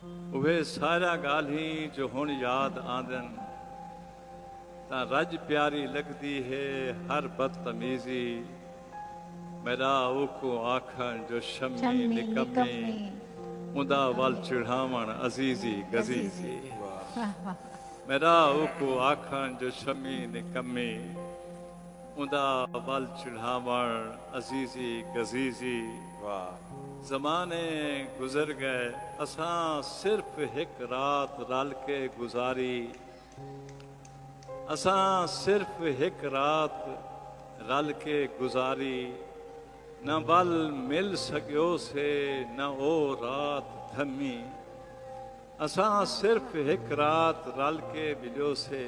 उहे सारा ॻाल्हि जो हुण याद आंदन तां रज प्यारी लगदी है हर बदतमीज़ी मेरा उको आखण जो शम्मी निकम्मी उंदा वल चिढ़ावण अजीजी गजीजी मेरा उको आखण जो शम्मी निकम्मी उंदा वल चिढ़ावण अजीजी गजीजी ज़माने गुज़र गए असां सिर्फ़ हिक रात रल के गुज़ारी असां सिर्फ़ हिक रात रल के गुज़ारी न बल मिल सकियोसे न ओ रात थमी असां सिर्फ़ हिक रात रल के मिलियोसे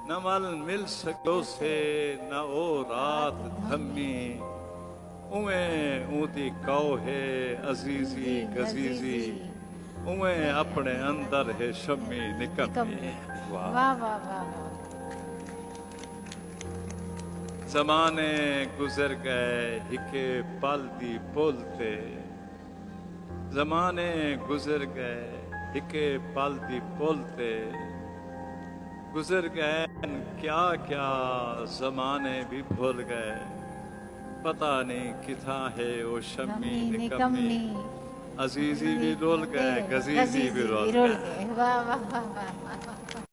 न बल मिल सकियोसे न ओ रात थमी ओवें ओंदी कौ है अजीजी गजीजी ओवें अपने अंदर है शम्मी निकम्मी वाह वाह वाह ज़माने गुज़र गए हिके पल दी पुल ते ज़माने गुज़र गए हिके पल दी पुल ते गुज़र गए क्या क्या ज़माने भी भूल गए पता नहीं किथा है वो शम्मी निकम्मी अजीजी भी रोल गए गजीजी भी रोल गए वाह वाह वाह वाह